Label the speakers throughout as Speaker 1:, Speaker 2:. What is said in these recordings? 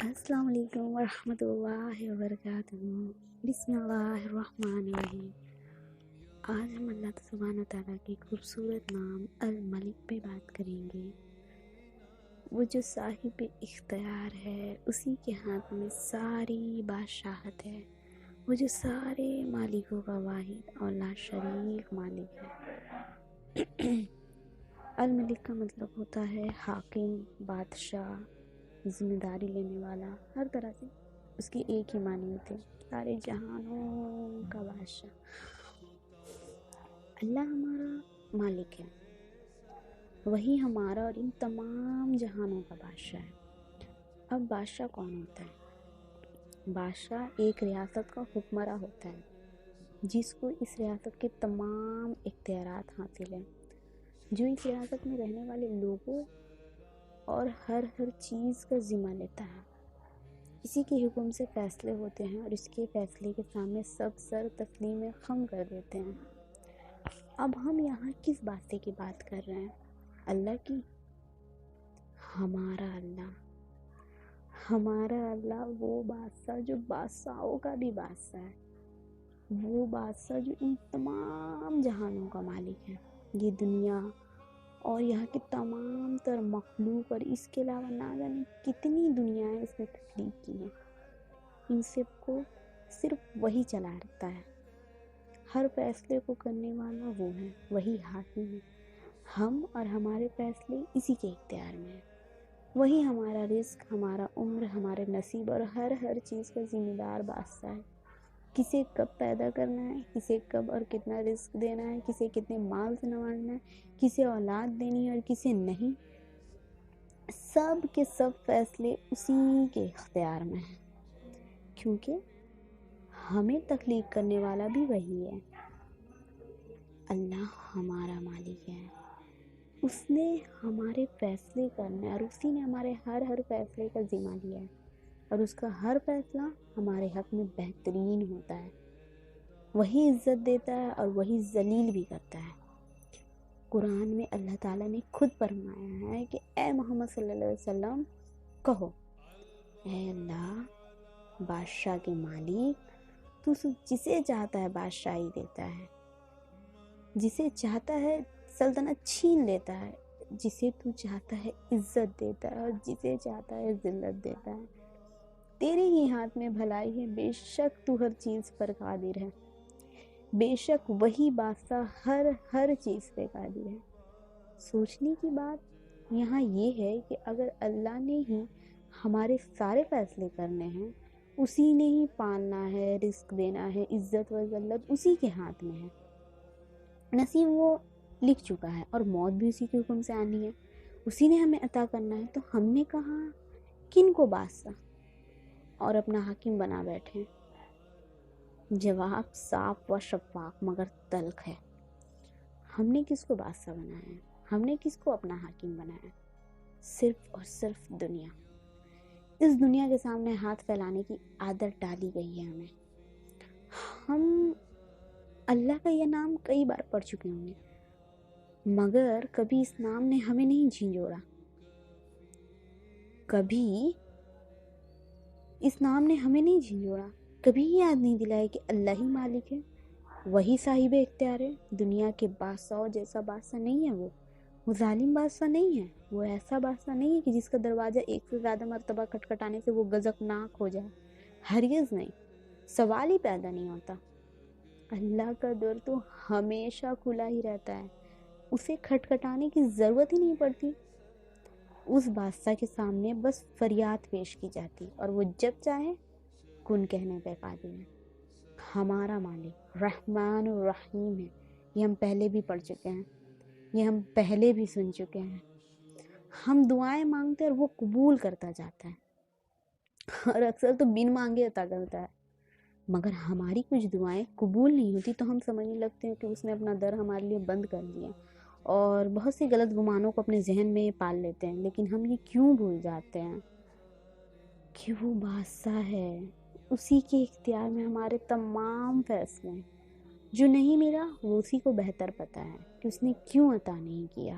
Speaker 1: السلام علیکم ورحمۃ اللہ وبرکاتہ۔ بسم اللہ الرحمن الرحیم۔ آج ہم اللہ سبحانہ تعالیٰ کے خوبصورت نام الملک پہ بات کریں گے۔ وہ جو صاحب اختیار ہے، اسی کے ہاتھ میں ساری بادشاہت ہے۔ وہ جو سارے مالکوں کا واحد اور لا شریک مالک ہے۔ الملک کا مطلب ہوتا ہے حاکم، بادشاہ، ذمہ داری لینے والا، ہر طرح سے اس کی ایک ہی معنی ہوتے ہیں، سارے جہانوں کا بادشاہ۔ اللہ ہمارا مالک ہے، وہی ہمارا اور ان تمام جہانوں کا بادشاہ ہے۔ اب بادشاہ کون ہوتا ہے؟ بادشاہ ایک ریاست کا حکمراں ہوتا ہے، جس کو اس ریاست کے تمام اختیارات حاصل ہیں، جو اس ریاست میں رہنے والے لوگوں اور ہر چیز کا ذمہ لیتا ہے۔ اسی کے حکم سے فیصلے ہوتے ہیں اور اس کے فیصلے کے سامنے سب سر تسلیم خم کر دیتے ہیں۔ اب ہم یہاں کس بادشاہ کی بات کر رہے ہیں؟ اللہ کی۔ ہمارا اللہ وہ بادشاہ جو بادشاہوں کا بھی بادشاہ ہے، وہ بادشاہ جو ان تمام جہانوں کا مالک ہے۔ یہ دنیا اور یہاں کے تمام تر مخلوق اور اس کے علاوہ نہ جانے کتنی دنیایں اس نے تخلیق کی ہیں، ان سب کو صرف وہی چلا رکھتا ہے۔ ہر فیصلے کو کرنے والا وہ ہے، وہی حاکم ہے۔ ہم اور ہمارے فیصلے اسی کے اختیار میں ہیں۔ وہی ہمارا رزق، ہمارا عمر، ہمارے نصیب اور ہر چیز کا ذمہ دار بادشاہ ہے۔ کسے کب پیدا کرنا ہے، کسے کب اور کتنا رزق دینا ہے، کسے کتنے مال سے نوازنا ہے، کسے اولاد دینی ہے اور کسے نہیں، سب کے سب فیصلے اسی کے اختیار میں ہیں، کیونکہ ہمیں تخلیق کرنے والا بھی وہی ہے۔ اللہ ہمارا مالک ہے، اس نے ہمارے فیصلے کرنے اور اسی نے ہمارے ہر فیصلے کا ذمہ لیا ہے، اور اس کا ہر فیصلہ ہمارے حق میں بہترین ہوتا ہے۔ وہی عزت دیتا ہے اور وہی ذلیل بھی کرتا ہے۔ قرآن میں اللہ تعالیٰ نے خود فرمایا ہے کہ اے محمد صلی اللہ علیہ وسلم کہو، اے اللہ بادشاہ کے مالک، تو جسے چاہتا ہے بادشاہی دیتا ہے، جسے چاہتا ہے سلطنت چھین لیتا ہے، جسے تو چاہتا ہے عزت دیتا ہے اور جسے چاہتا ہے ذلت دیتا ہے۔ تیرے ہی ہاتھ میں بھلائی ہے، بے شک تو ہر چیز پر قادر ہے۔ بے شک وہی بادشاہ ہر چیز پہ قادر ہے۔ سوچنے کی بات یہاں یہ ہے کہ اگر اللہ نے ہی ہمارے سارے فیصلے کرنے ہیں، اسی نے ہی پالنا ہے، رزق دینا ہے، عزت و ذلت اسی کے ہاتھ میں ہے، نصیب وہ لکھ چکا ہے اور موت بھی اسی کے حکم سے آنی ہے، اسی نے ہمیں عطا کرنا ہے، تو ہم نے کہا کن کو بادشاہ اور اپنا حاکم بنا بیٹھے؟ جواب صاف و شفاف مگر تلخ ہے۔ ہم نے کس کو بادشاہ بنایا ہے؟ ہم نے کس کو اپنا حاکم بنایا ہے؟ صرف اور صرف دنیا۔ اس دنیا کے سامنے ہاتھ پھیلانے کی عادت ڈالی گئی ہے ہمیں۔ ہم اللہ کا یہ نام کئی بار پڑھ چکے ہوں گے، مگر کبھی اس نام نے ہمیں نہیں جھنجھوڑا، کبھی اس نام نے ہمیں نہیں جھنجھوڑا، کبھی یاد نہیں دلایا کہ اللہ ہی مالک ہے، وہی صاحب اختیار ہے۔ دنیا کے بادشاہوں جیسا بادشاہ نہیں ہے وہ ظالم بادشاہ نہیں ہے، وہ ایسا بادشاہ نہیں ہے کہ جس کا دروازہ ایک سے زیادہ مرتبہ کھٹکھٹانے سے وہ گزفناک ہو جائے، ہرگز نہیں، سوال ہی پیدا نہیں ہوتا۔ اللہ کا در تو ہمیشہ کھلا ہی رہتا ہے، اسے کھٹکھٹانے کی ضرورت ہی نہیں پڑتی۔ اس بادشاہ کے سامنے بس فریاد پیش کی جاتی اور وہ جب چاہے کن کہنے پہ قادر ہے۔ ہمارا مالک رحمان الرحیم ہے، یہ ہم پہلے بھی پڑھ چکے ہیں، یہ ہم پہلے بھی سن چکے ہیں۔ ہم دعائیں مانگتے ہیں اور وہ قبول کرتا جاتا ہے، اور اکثر تو بن مانگے عطا کرتا ہے، مگر ہماری کچھ دعائیں قبول نہیں ہوتی تو ہم سمجھنے لگتے ہیں کہ اس نے اپنا در ہمارے لیے بند کر دیا، اور بہت سی غلط گمانوں کو اپنے ذہن میں پال لیتے ہیں۔ لیکن ہم یہ کیوں بھول جاتے ہیں کہ وہ بادشاہ ہے، اسی کے اختیار میں ہمارے تمام فیصلے ہیں، جو نہیں ملا وہ اسی کو بہتر پتہ ہے کہ اس نے کیوں عطا نہیں کیا۔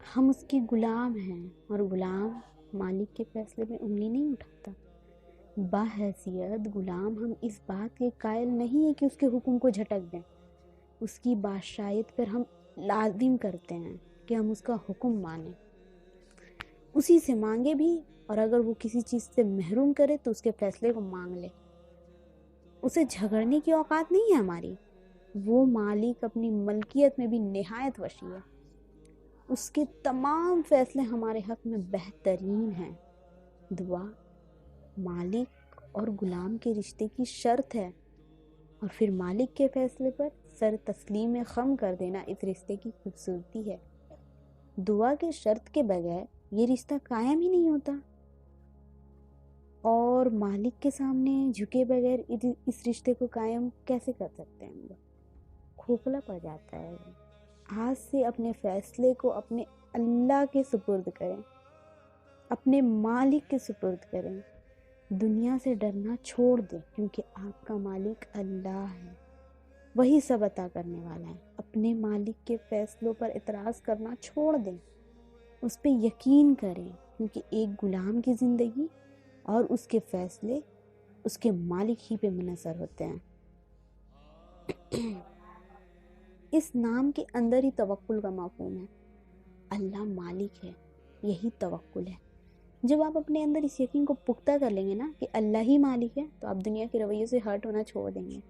Speaker 1: ہم اس کے غلام ہیں، اور غلام مالک کے فیصلے میں انگلی نہیں اٹھاتا۔ باحیثیت غلام ہم اس بات کے قائل نہیں ہیں کہ اس کے حکم کو جھٹک دیں، اس کی بادشاہیت پر ہم لازم کرتے ہیں کہ ہم اس کا حکم مانیں، اسی سے مانگے بھی، اور اگر وہ کسی چیز سے محروم کرے تو اس کے فیصلے کو مانگ لے۔ اسے جھگڑنے کی اوقات نہیں ہے ہماری۔ وہ مالک اپنی ملکیت میں بھی نہایت وسیع ہے، اس کے تمام فیصلے ہمارے حق میں بہترین ہیں۔ دعا مالک اور غلام کے رشتے کی شرط ہے، اور پھر مالک کے فیصلے پر سر تسلیم خم کر دینا اس رشتے کی خوبصورتی ہے۔ دعا کے شرط کے بغیر یہ رشتہ قائم ہی نہیں ہوتا، اور مالک کے سامنے جھکے بغیر اس رشتے کو قائم کیسے کر سکتے ہیں ہم لوگ؟ کھوکھلا پڑ جاتا ہے۔ آج سے اپنے فیصلے کو اپنے اللہ کے سپرد کریں، اپنے مالک کے سپرد کریں، دنیا سے ڈرنا چھوڑ دیں، کیونکہ آپ کا مالک اللہ ہے، وہی سب عطا کرنے والا ہے۔ اپنے مالک کے فیصلوں پر اعتراض کرنا چھوڑ دیں، اس پہ یقین کریں، کیونکہ ایک غلام کی زندگی اور اس کے فیصلے اس کے مالک ہی پہ منحصر ہوتے ہیں۔ اس نام کے اندر ہی توکل کا مفہوم ہے۔ اللہ مالک ہے، یہی توکل ہے۔ جب آپ اپنے اندر اس یقین کو پختہ کر لیں گے نا کہ اللہ ہی مالک ہے، تو آپ دنیا کے رویوں سے ہرٹ ہونا چھوڑ دیں گے،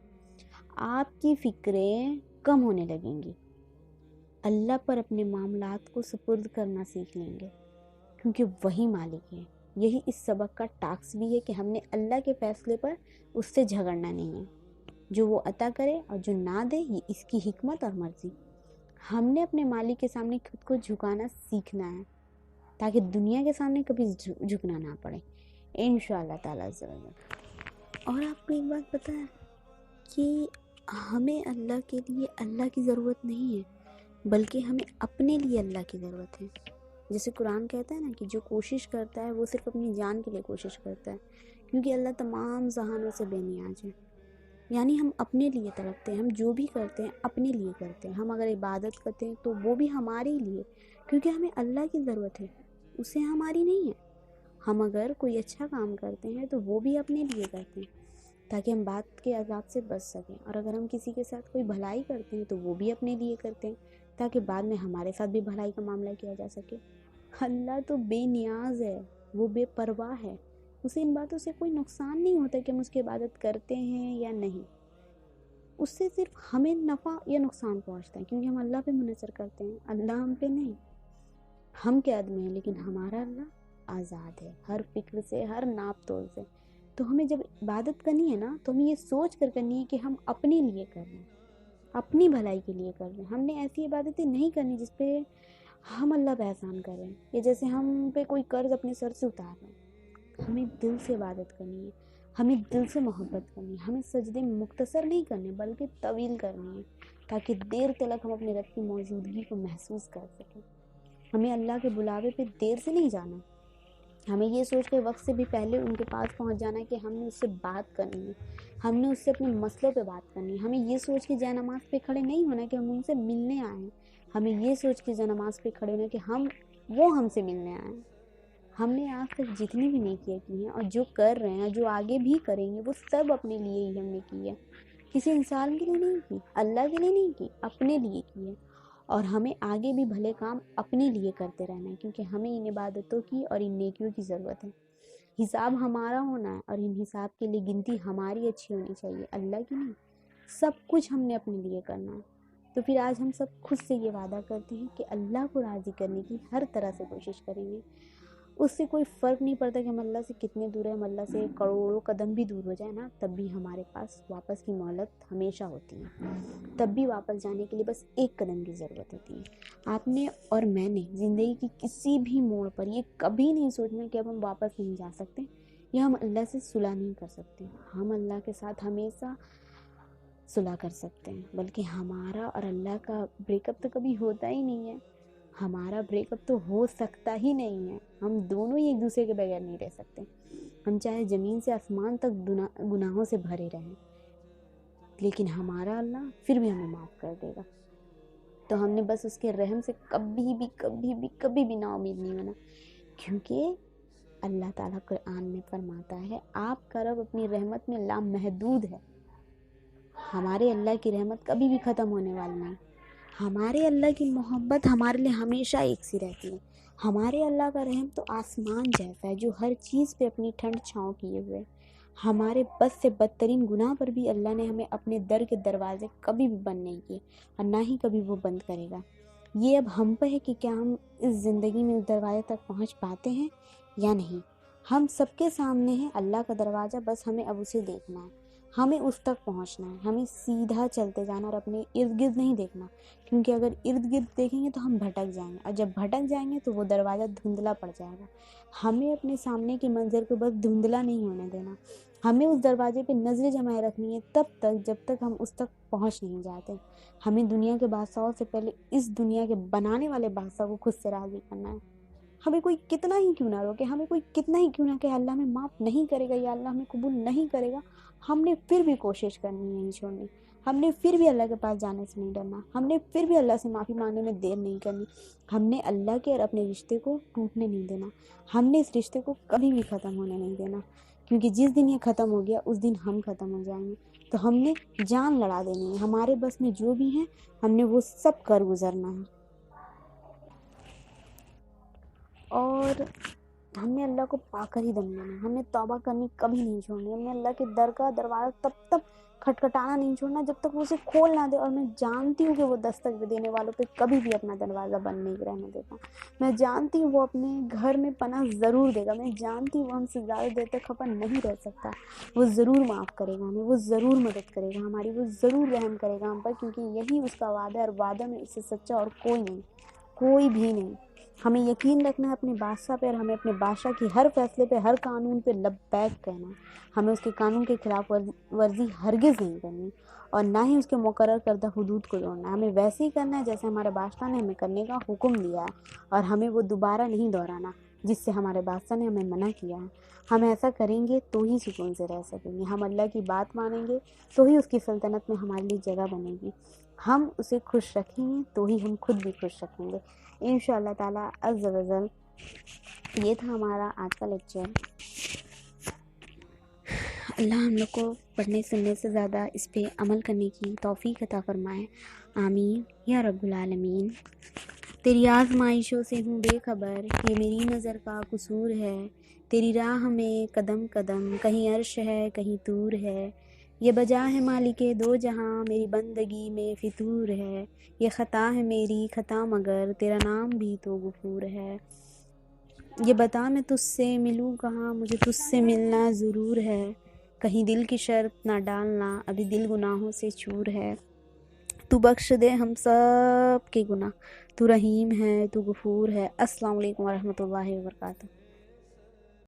Speaker 1: آپ کی فکریں کم ہونے لگیں گی، اللہ پر اپنے معاملات کو سپرد کرنا سیکھ لیں گے، کیونکہ وہی مالک ہے۔ یہی اس سبق کا ٹاکس بھی ہے کہ ہم نے اللہ کے فیصلے پر اس سے جھگڑنا نہیں ہے، جو وہ عطا کرے اور جو نہ دے یہ اس کی حکمت اور مرضی۔ ہم نے اپنے مالک کے سامنے خود کو جھکانا سیکھنا ہے، تاکہ دنیا کے سامنے کبھی جھکنا نہ پڑے، انشاءاللہ تعالیٰ ضرور۔ اور آپ کو ایک بات پتہ ہے کہ ہمیں اللہ کے لیے اللہ کی ضرورت نہیں ہے، بلکہ ہمیں اپنے لیے اللہ کی ضرورت ہے۔ جیسے قرآن کہتا ہے نا کہ جو کوشش کرتا ہے وہ صرف اپنی جان کے لیے کوشش کرتا ہے، کیونکہ اللہ تمام جہانوں سے بے نیاز ہے۔ یعنی ہم اپنے لیے تڑپتے ہیں، ہم جو بھی کرتے ہیں اپنے لیے کرتے ہیں۔ ہم اگر عبادت کرتے ہیں تو وہ بھی ہمارے لیے، کیونکہ ہمیں اللہ کی ضرورت ہے، اسے ہماری نہیں ہے۔ ہم اگر کوئی اچھا کام کرتے ہیں تو وہ بھی اپنے لیے کرتے ہیں، تاکہ ہم بات کے عذاب سے بچ سکیں، اور اگر ہم کسی کے ساتھ کوئی بھلائی کرتے ہیں تو وہ بھی اپنے لیے کرتے ہیں، تاکہ بعد میں ہمارے ساتھ بھی بھلائی کا معاملہ کیا جا سکے۔ اللہ تو بے نیاز ہے، وہ بے پرواہ ہے، اسے ان باتوں سے کوئی نقصان نہیں ہوتا کہ ہم اس کی عبادت کرتے ہیں یا نہیں۔ اس سے صرف ہمیں نفع یا نقصان پہنچتا ہے، کیونکہ ہم اللہ پہ منحصر کرتے ہیں، اللہ ہم پہ نہیں۔ ہم قید میں ہیں لیکن ہمارا اللہ آزاد ہے، ہر فکر سے، ہر ناپ تول سے۔ تو ہمیں جب عبادت کرنی ہے نا تو ہمیں یہ سوچ کر کرنی ہے کہ ہم اپنے لیے کر رہے ہیں، اپنی بھلائی کے لیے کر رہے ہیں۔ ہم نے ایسی عبادتیں نہیں کرنی جس پہ ہم اللہ پہ احسان کر رہے ہیں، یا جیسے ہم پہ کوئی قرض اپنے سر سے اتار رہے ہیں۔ ہمیں دل سے عبادت کرنی ہے، ہمیں دل سے محبت کرنی ہے، ہمیں سجدے مختصر نہیں کرنے بلکہ طویل کرنی ہے، تاکہ دیر تلک ہم اپنے رب کی موجودگی کو محسوس کر سکیں۔ ہمیں اللہ کے بلاوے پہ دیر سے نہیں جانا، ہمیں یہ سوچ کے وقت سے بھی پہلے ان کے پاس پہنچ جانا ہے کہ ہم نے اس سے بات کرنی ہے، ہم نے اس سے اپنے مسئلوں پہ بات کرنی ہے۔ ہمیں یہ سوچ کے جے نماز پہ کھڑے نہیں ہونا کہ ہم ان سے ملنے آئے ہیں، ہمیں یہ سوچ کے جے نماز پہ کھڑے ہونا کہ وہ ہم سے ملنے آئے ہیں۔ ہم نے آج تک جتنی بھی نیکیاں کی ہیں اور جو کر رہے ہیں، جو آگے بھی کریں گے، وہ سب اپنے لیے ہی ہم نے کی ہے، کسی انسان کے لیے نہیں کی، اللہ کے لیے نہیں کی، اپنے لیے کی ہے۔ اور ہمیں آگے بھی بھلے کام اپنے لیے کرتے رہنا ہے، کیونکہ ہمیں ان عبادتوں کی اور ان نیکیوں کی ضرورت ہے۔ حساب ہمارا ہونا ہے، اور ان حساب کے لیے گنتی ہماری اچھی ہونی چاہیے، اللہ کی نہیں۔ سب کچھ ہم نے اپنے لیے کرنا ہے۔ تو پھر آج ہم سب خود سے یہ وعدہ کرتے ہیں کہ اللہ کو راضی کرنے کی ہر طرح سے کوشش کریں گے۔ اس سے کوئی فرق نہیں پڑتا کہ ہم اللہ سے کتنے دور ہیں، ہم اللہ سے کروڑوں قدم بھی دور ہو جائیں نا، تب بھی ہمارے پاس واپس کی مہلت ہمیشہ ہوتی ہے، تب بھی واپس جانے کے لیے بس ایک قدم کی ضرورت ہوتی ہے۔ آپ نے اور میں نے زندگی کی کسی بھی موڑ پر یہ کبھی نہیں سوچنا کہ اب ہم واپس نہیں جا سکتے، یا ہم اللہ سے صلح نہیں کر سکتے۔ ہم اللہ کے ساتھ ہمیشہ صلح کر سکتے ہیں، بلکہ ہمارا اور اللہ کا بریک اپ تو کبھی ہوتا ہی نہیں ہے، ہمارا بریک اپ تو ہو سکتا ہی نہیں ہے۔ ہم دونوں ہی ایک دوسرے کے بغیر نہیں رہ سکتے، ہم چاہے زمین سے آسمان تک گناہوں سے بھرے رہیں، لیکن ہمارا اللہ پھر بھی ہمیں معاف کر دے گا۔ تو ہم نے بس اس کے رحم سے کبھی بھی نا امید نہیں ہونا، کیونکہ اللہ تعالیٰ قرآن میں فرماتا ہے آپ کا رب اپنی رحمت میں لامحدود ہے. ہمارے اللہ کی رحمت کبھی بھی ختم ہونے والی نہیں. ہمارے اللہ کی محبت ہمارے لیے ہمیشہ ایک سی رہتی ہے. ہمارے اللہ کا رحم تو آسمان جیسا ہے جو ہر چیز پہ اپنی ٹھنڈ چھاؤں کیے ہوئے. ہمارے بد سے بدترین گناہ پر بھی اللہ نے ہمیں اپنے در کے دروازے کبھی بھی بند نہیں کیے اور نہ ہی کبھی وہ بند کرے گا. یہ اب ہم پہ ہے کہ کیا ہم اس زندگی میں اس دروازے تک پہنچ پاتے ہیں یا نہیں. ہم سب کے سامنے ہے اللہ کا دروازہ، بس ہمیں اب اسے دیکھنا ہے، ہمیں اس تک پہنچنا ہے. ہمیں سیدھا چلتے جانا اور اپنے ارد گرد نہیں دیکھنا، کیونکہ اگر ارد گرد دیکھیں گے تو ہم بھٹک جائیں گے، اور جب بھٹک جائیں گے تو وہ دروازہ دھندلا پڑ جائے گا. ہمیں اپنے سامنے کے منظر کو بس دھندلا نہیں ہونے دینا. ہمیں اس دروازے پہ نظریں جمائے رکھنی ہے تب تک جب تک ہم اس تک پہنچ نہیں جاتے. ہمیں دنیا کے بادشاہوں سے پہلے اس دنیا کے بنانے والے بادشاہ کو خود سے راضی کرنا ہے. ہمیں کوئی کتنا ہی کیوں نہ روکے، ہمیں کوئی کتنا ہی کیوں نہ کہ اللہ ہمیں معاف نہیں کرے گا یا اللہ ہمیں قبول نہیں کرے گا، ہم نے پھر بھی کوشش کرنی ہے نہیں چھوڑنی. ہم نے پھر بھی اللہ کے پاس جانے سے نہیں ڈرنا. ہم نے پھر بھی اللہ سے معافی مانگنے میں دیر نہیں کرنی. ہم نے اللہ کے اور اپنے رشتے کو ٹوٹنے نہیں دینا. ہم نے اس رشتے کو کبھی بھی ختم ہونے نہیں دینا، کیونکہ جس دن یہ ختم ہو گیا اس دن ہم ختم ہو جائیں گے. تو ہم نے جان لڑا دینی ہے. ہمارے بس میں جو بھی ہیں ہم نے وہ سب کر گزرنا ہے. اور ہم نے اللہ کو پا کر ہی دم لینا ہے. ہم نے توبہ کرنی کبھی نہیں چھوڑنی. ہم نے اللہ کے در کا دروازہ تب تک کھٹکھٹانا نہیں چھوڑنا جب تک وہ اسے کھول نہ دے. اور میں جانتی ہوں کہ وہ دستک دینے والوں پہ کبھی بھی اپنا دروازہ بند نہیں رہنے دیتا. میں جانتی ہوں وہ اپنے گھر میں پناہ ضرور دے گا. میں جانتی ہوں وہ ہم سے زیادہ دیر تک خفا نہیں رہ سکتا. وہ ضرور معاف کرے گا ہمیں، وہ ضرور مدد کرے گا ہماری، وہ ضرور رحم کرے گا ہم پر، کیونکہ یہی اس کا وعدہ ہے، اور وعدہ میں اس سے سچا اور کوئی نہیں، کوئی بھی نہیں. ہمیں یقین رکھنا ہے اپنے بادشاہ پہ، اور ہمیں اپنے بادشاہ کی ہر فیصلے پہ، ہر قانون پہ لبیک کہنا ہے. ہمیں اس کے قانون کے خلاف ورزی ہرگز نہیں کرنی، اور نہ ہی اس کے مقرر کردہ حدود کو توڑنا ہے. ہمیں ویسے ہی کرنا ہے جیسے ہمارے بادشاہ نے ہمیں کرنے کا حکم دیا ہے، اور ہمیں وہ دوبارہ نہیں دہرانا جس سے ہمارے بادشاہ نے ہمیں منع کیا ہے. ہم ایسا کریں گے تو ہی سکون سے رہ سکیں گے. ہم اللہ کی بات مانیں گے تو ہی اس کی سلطنت میں ہمارے لیے جگہ بنے گی. ہم اسے خوش رکھیں گے تو ہی ہم خود بھی خوش رکھیں گے انشاءاللہ تعالیٰ عز و جل. یہ تھا ہمارا آج کا لیکچر. اللہ ہم لوگ کو پڑھنے سننے سے زیادہ اس پہ عمل کرنے کی توفیق عطا فرمائے. آمین یا رب العالمین. تیری آزمائشوں سے ہوں بے خبر، یہ میری نظر کا قصور ہے. تیری راہ میں قدم قدم، کہیں عرش ہے کہیں طور ہے. یہ بجا ہے مالک دو جہاں، میری بندگی میں فطور ہے. یہ خطا ہے میری خطا مگر، تیرا نام بھی تو غفور ہے. یہ بتا میں تجھ سے ملوں کہاں، مجھے تجھ سے ملنا ضرور ہے. کہیں دل کی شرط نہ ڈالنا، ابھی دل گناہوں سے چور ہے. تو بخش دے ہم سب کے گناہ، تو رحیم ہے تو غفور ہے. السلام علیکم ورحمۃ اللہ وبرکاتہ.